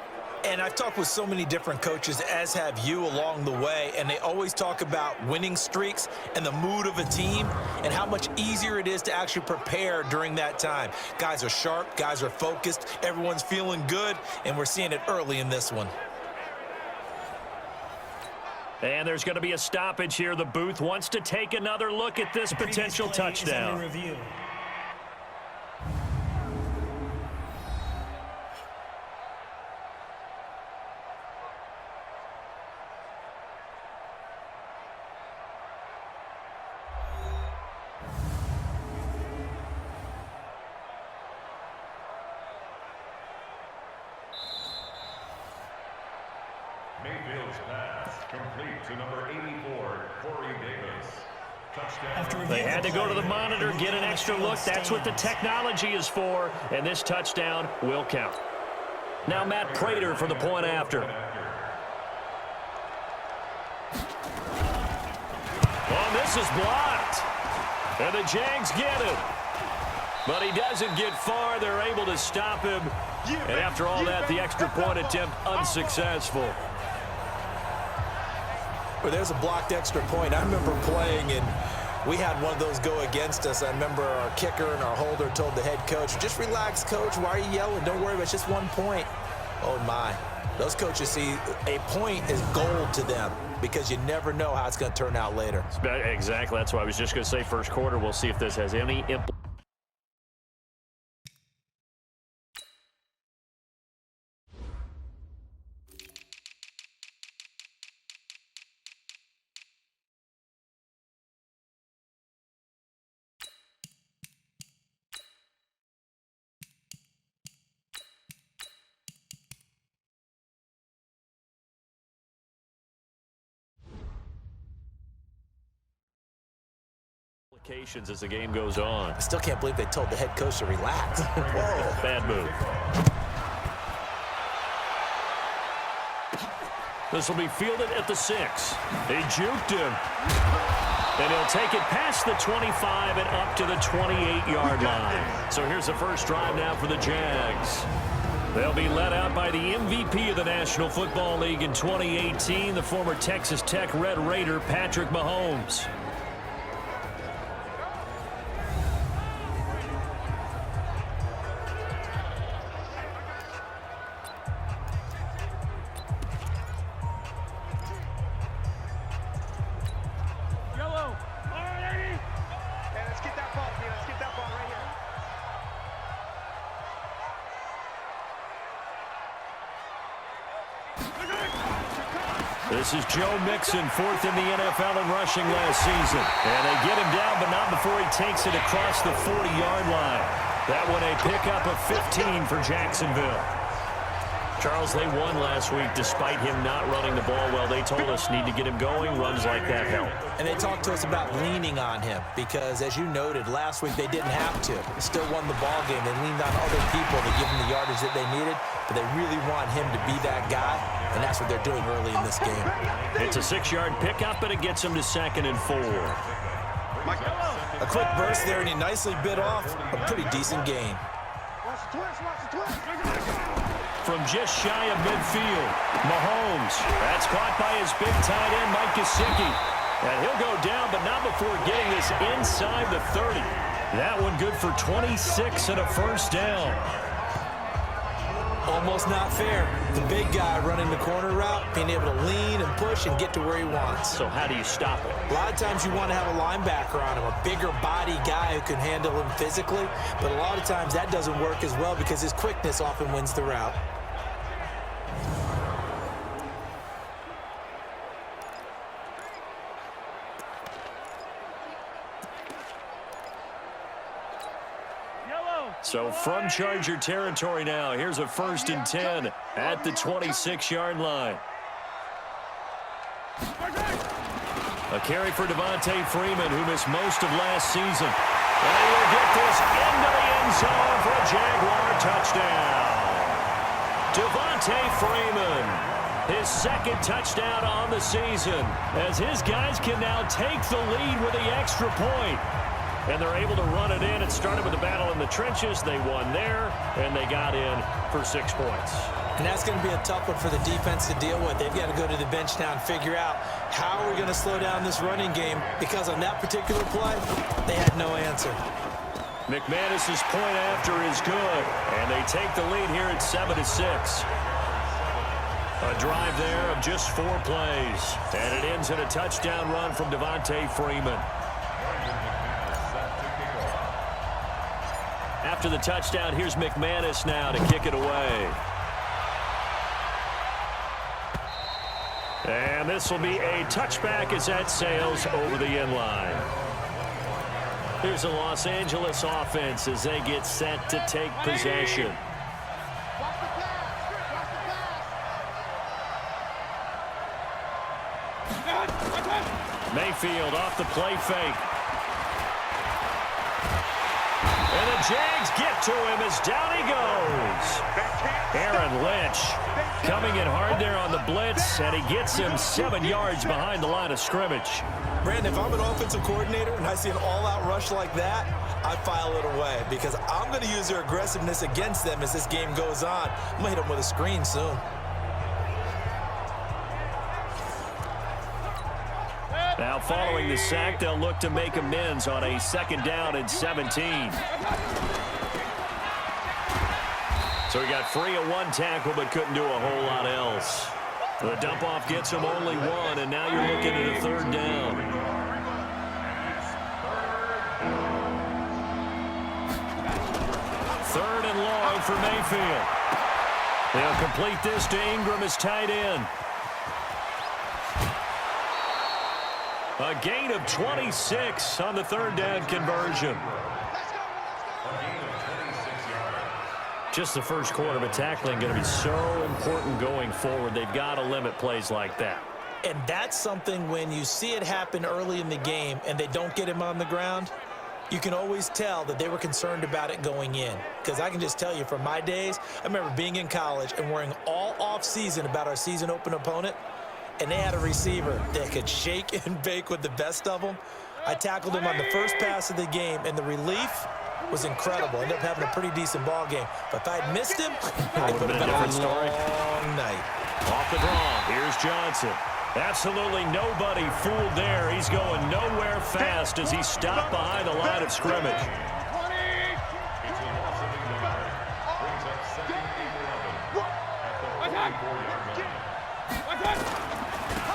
And I've talked with so many different coaches, as have you along the way, and they always talk about winning streaks and the mood of a team and how much easier it is to actually prepare during that time. Guys are sharp, guys are focused, everyone's feeling good, and we're seeing it early in this one. And there's going to be a stoppage here. The booth wants to take another look at this potential touchdown. Mayfield's pass complete to number 84, Corey Davis. Touchdown. They had to go to the monitor, get an extra look. That's what the technology is for, and this touchdown will count. Now Matt Prater for the point after. Oh, this is blocked. And the Jags get it. But he doesn't get far. They're able to stop him. And after all that, the extra point attempt unsuccessful. Well, there's a blocked extra point. I remember playing, and we had one of those go against us. I remember our kicker and our holder told the head coach, just relax, coach. Why are you yelling? Don't worry, it's just 1 point. Oh, my. Those coaches see a point is gold to them. because you never know how it's going to turn out later. Exactly. That's why I was just going to say first quarter. We'll see if this has any implications. As the game goes on. I still can't believe they told the head coach to relax. Whoa. Bad move. This will be fielded at the 6. He juked him. And he'll take it past the 25 and up to the 28-yard line. So here's the first drive now for the Jags. They'll be led out by the MVP of the National Football League in 2018, the former Texas Tech Red Raider, Patrick Mahomes. This is Joe Mixon, 4th in the NFL in rushing last season. And they get him down, but not before he takes it across the 40-yard line. That one a pickup of 15 for Jacksonville. Charles, they won last week despite him not running the ball well. They told us need to get him going. Runs like that help. And they talked to us about leaning on him because, as you noted, last week they didn't have to. They still won the ball game. They leaned on other people to give them the yardage that they needed, but they really want him to be that guy, and that's what they're doing early in this game. It's a 6-yard pickup, but it gets him to 2nd and 4. A quick burst there, and he nicely bit off a pretty decent gain. From just shy of midfield, Mahomes. That's caught by his big tight end, Mike Gesicki. And he'll go down, but not before getting this inside the 30. That one good for 26 and a first down. Almost not fair. The big guy running the corner route, being able to lean and push and get to where he wants. So how do you stop it? A lot of times you want to have a linebacker on him, a bigger body guy who can handle him physically, but a lot of times that doesn't work as well because his quickness often wins the route. So from Charger territory now, here's a 1st and 10 at the 26-yard line. A carry for Devontae Freeman, who missed most of last season. And he will get this into the end zone for a Jaguar touchdown. Devontae Freeman, his 2nd touchdown on the season, as his guys can now take the lead with the extra point. And they're able to run it in. It started with a battle in the trenches. They won there, and they got in for 6 points. And that's going to be a tough one for the defense to deal with. They've got to go to the bench now and figure out how are we going to slow down this running game, because on that particular play, they had no answer. McManus's point after is good, and they take the lead here at 7-6. A drive there of just 4 plays, and it ends in a touchdown run from Devontae Freeman. After the touchdown, here's McManus now to kick it away. And this will be a touchback as that sails over the end line. Here's the Los Angeles offense as they get set to take possession. Mayfield off the play fake. And the Jags get to him as down he goes. Aaron Lynch coming in hard there on the blitz, and he gets him 7 yards behind the line of scrimmage. Brandon, if I'm an offensive coordinator and I see an all-out rush like that, I file it away because I'm going to use their aggressiveness against them as this game goes on. I'm going to hit them with a screen soon. Now following the sack, they'll look to make amends on a 2nd down and 17. So he got free of 1 tackle but couldn't do a whole lot else. The dump-off gets him only one, and now you're looking at a third down. Third and long for Mayfield. They'll complete this to Ingram as tight end. A gain of 26 on the third down conversion. Just the first quarter, but tackling going to be so important going forward. They've got to limit plays like that. And that's something when you see it happen early in the game and they don't get him on the ground, you can always tell that they were concerned about it going in. Because I can just tell you from my days, I remember being in college and worrying all off-season about our season open opponent, and they had a receiver that could shake and bake with the best of them. I tackled him on the first pass of the game, and the relief was incredible. Ended up having a pretty decent ball game. But if I'd missed him, it would have been a long night. Off the draw, here's Johnson. Absolutely nobody fooled there. He's going nowhere fast as he stopped behind the line of scrimmage.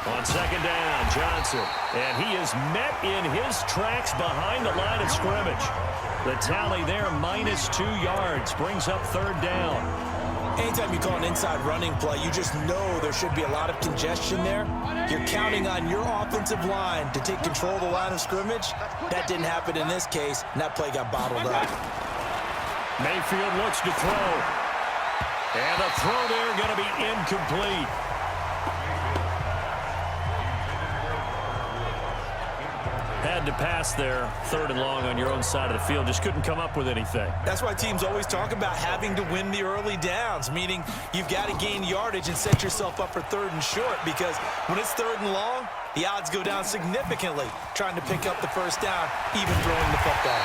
On second down, Johnson. And he is met in his tracks behind the line of scrimmage. The tally there, -2 yards, brings up third down. Anytime you call an inside running play, you just know there should be a lot of congestion there. You're counting on your offensive line to take control of the line of scrimmage. That didn't happen in this case, and that play got bottled up. Mayfield looks to throw. And the throw there going to be incomplete. Had to pass there, third and long on your own side of the field. Just couldn't come up with anything. That's why teams always talk about having to win the early downs, meaning you've got to gain yardage and set yourself up for third and short, because when it's third and long, the odds go down significantly trying to pick up the first down, even throwing the football.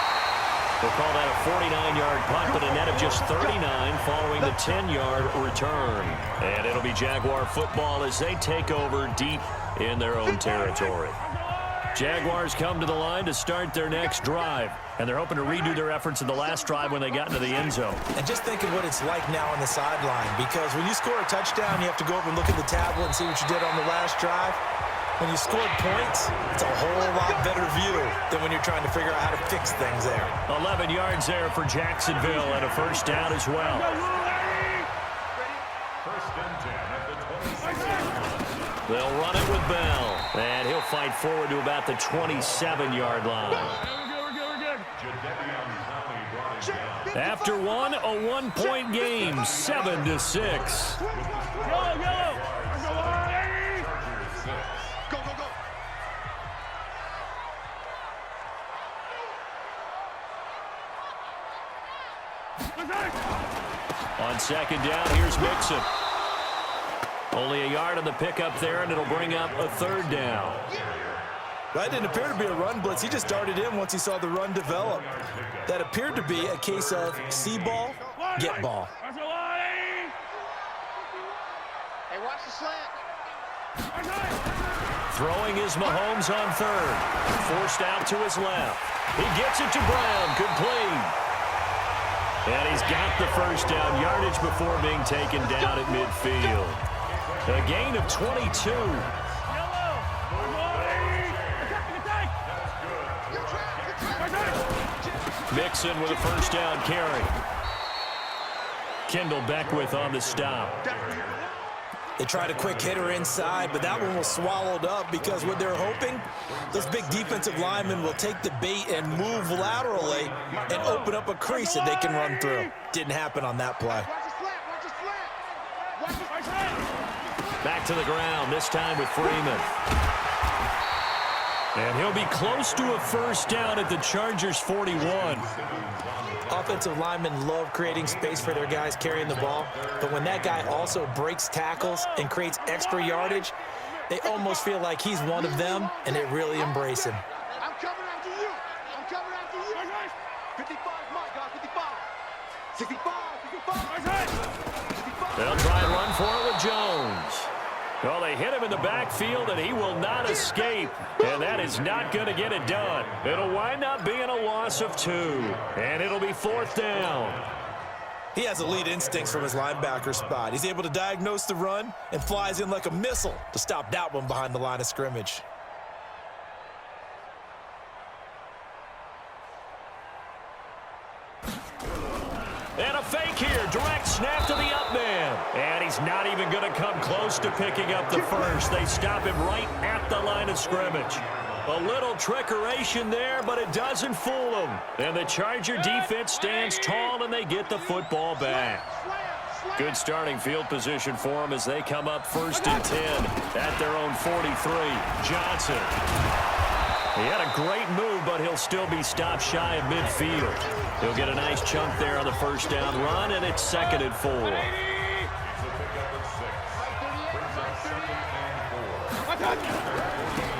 We'll call that a 49-yard punt, but a net of just 39 following the 10-yard return. And it'll be Jaguar football as they take over deep in their own territory. Jaguars come to the line to start their next drive, and they're hoping to redo their efforts in the last drive when they got into the end zone. And just think of what it's like now on the sideline, because when you score a touchdown, you have to go over and look at the tablet and see what you did on the last drive. When you scored points, it's a whole lot better view than when you're trying to figure out how to fix things there. 11 yards there for Jacksonville and a first down as well. First and 10 at the 26. They'll run it with Bell, and he'll fight forward to about the 27-yard line. After one, a one-point game, 7-6. On second down, here's Mixon. Only a yard on the pickup there, and it'll bring up a third down. That didn't appear to be a run blitz. He just darted in once he saw the run develop. That appeared to be a case of see ball, get ball. Hey, watch the slant. Throwing is Mahomes on third. Forced out to his left. He gets it to Brown. Complete. And he's got the first down yardage before being taken down at midfield. A gain of 22. Mixon with a first down carry. Kendall Beckwith on the stop. They tried a quick hitter inside, but that one was swallowed up because what they're hoping, those big defensive linemen will take the bait and move laterally and open up a crease that they can run through. Didn't happen on that play. Back to the ground, this time with Freeman. And he'll be close to a first down at the Chargers' 41. Offensive linemen love creating space for their guys carrying the ball, but when that guy also breaks tackles and creates extra yardage, they almost feel like he's one of them, and they really embrace him. I'm coming after you. I'm coming after you. 55, my God, 55. 65. They'll try and run for it with Jones. Well, they hit him in the backfield, and he will not escape. And that is not going to get it done. It'll wind up being a loss of 2. And it'll be fourth down. He has elite instincts from his linebacker spot. He's able to diagnose the run and flies in like a missile to stop that one behind the line of scrimmage. And a fake here. Direct snap to the up man. And he's not even going to come close to picking up the first. They stop him right at the line of scrimmage. A little trickeration there, but it doesn't fool them. And the Charger defense stands tall, and they get the football back. Good starting field position for them as they come up 1st and 10 at their own 43. Johnson. He had a great move, but he'll still be stopped shy of midfield. He'll get a nice chunk there on the first down run, and it's 2nd and 4.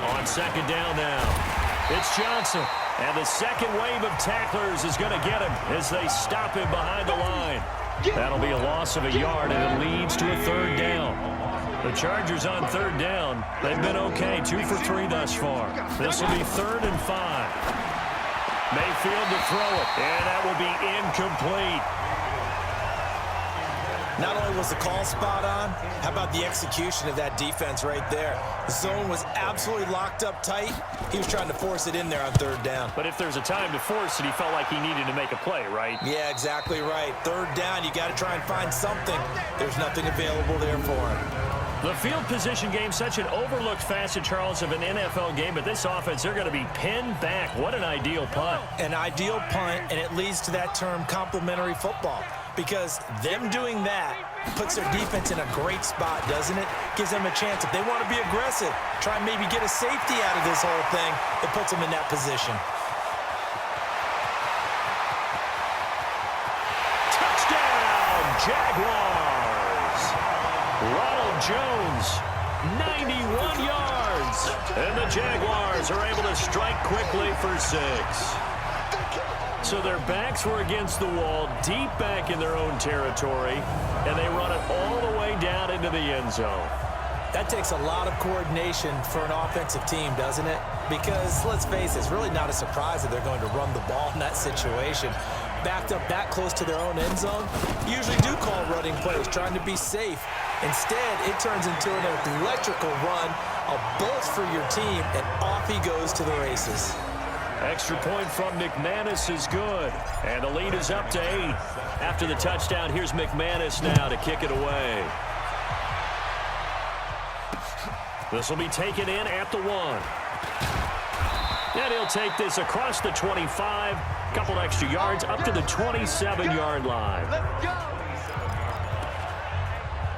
On 2nd down now, it's Johnson. And the second wave of tacklers is going to get him as they stop him behind the line. That'll be a loss of a yard, and it leads to a 3rd down. The Chargers on 3rd down. They've been okay, 2 for 3 thus far. This will be 3rd and 5. Mayfield to throw it, and that will be incomplete. Not only was the call spot on, how about the execution of that defense right there? The zone was absolutely locked up tight. He was trying to force it in there on 3rd down. But if there's a time to force it, he felt like he needed to make a play, right? Yeah, exactly right. 3rd down, you got to try and find something. There's nothing available there for him. The field position game, such an overlooked facet, Charles, of an NFL game, but this offense, they're going to be pinned back. What an ideal punt. An ideal punt, and it leads to that term complementary football, because them doing that puts their defense in a great spot, doesn't it? Gives them a chance. If they want to be aggressive, try and maybe get a safety out of this whole thing, it puts them in that position. Touchdown, Jaguars! Ronald Jones, 91 yards. And the Jaguars are able to strike quickly for 6. So their backs were against the wall, deep back in their own territory, and they run it all the way down into the end zone. That takes a lot of coordination for an offensive team, doesn't it? Because, let's face it, it's really not a surprise that they're going to run the ball in that situation. Backed up that close to their own end zone, usually do call running plays, trying to be safe. Instead, it turns into an electrical run, a bolt for your team, and off he goes to the races. Extra point from McManus is good, and the lead is up to 8. After the touchdown, here's McManus now to kick it away. This will be taken in at the 1. And he'll take this across the 25, couple extra yards up to the 27-yard line.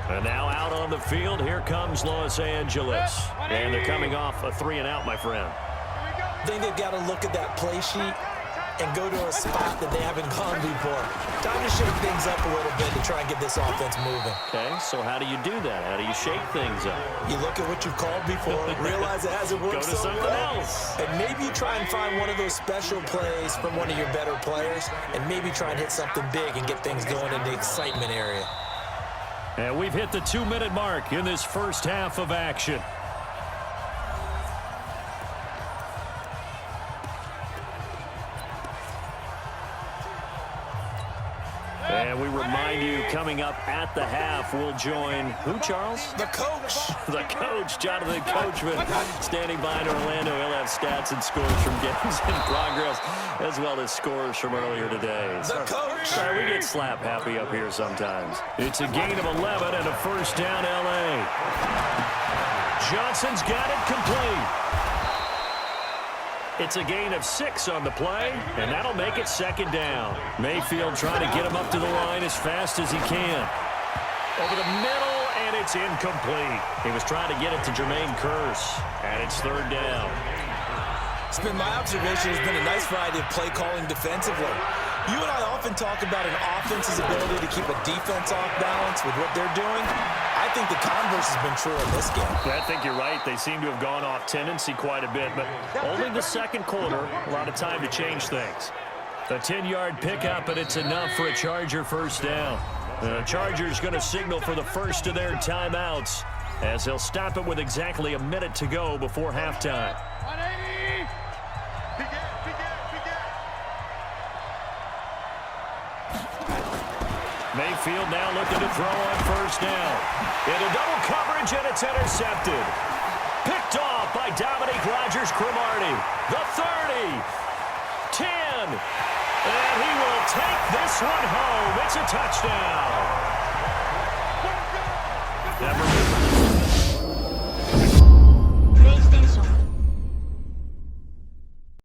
And now out on the field, here comes Los Angeles. And they're coming off a 3-and-out, my friend. I think they've got to look at that play sheet and go to a spot that they haven't gone before. Time to shake things up a little bit to try and get this offense moving. Okay, so how do you do that? How do you shake things up? You look at what you've called before, realize it hasn't worked Go to so something well. else. And maybe you try and find one of those special plays from one of your better players, and maybe try and hit something big and get things going in the excitement area. And we've hit the 2-minute mark in this first half of action. And we remind you, coming up at the half, we'll join who, Charles? The coach. The coach, Jonathan Coachman, standing by in Orlando. He'll have stats and scores from games in progress, as well as scores from earlier today. The coach. Sorry, we get slap happy up here sometimes. It's a gain of 11 and a first down, L.A. Johnson's got it complete. It's a gain of 6 on the play, and that'll make it 2nd down. Mayfield trying to get him up to the line as fast as he can. Over the middle, and it's incomplete. He was trying to get it to Jermaine Kearse, and it's 3rd down. It's been my observation. There's been a nice variety of play calling defensively. You and I often talk about an offense's ability to keep a defense off balance with what they're doing. I think the converse has been true in this game. I think you're right. They seem to have gone off tendency quite a bit, but only the second quarter, a lot of time to change things. A 10-yard pickup, and it's enough for a Charger first down. The Chargers going to signal for the first of their timeouts as they'll stop it with exactly a minute to go before halftime. Mayfield now looking to throw on first down. Into double coverage, and it's intercepted. Picked off by Dominique Rodgers-Cromartie. The 30. 10. And he will take this one home. It's a touchdown.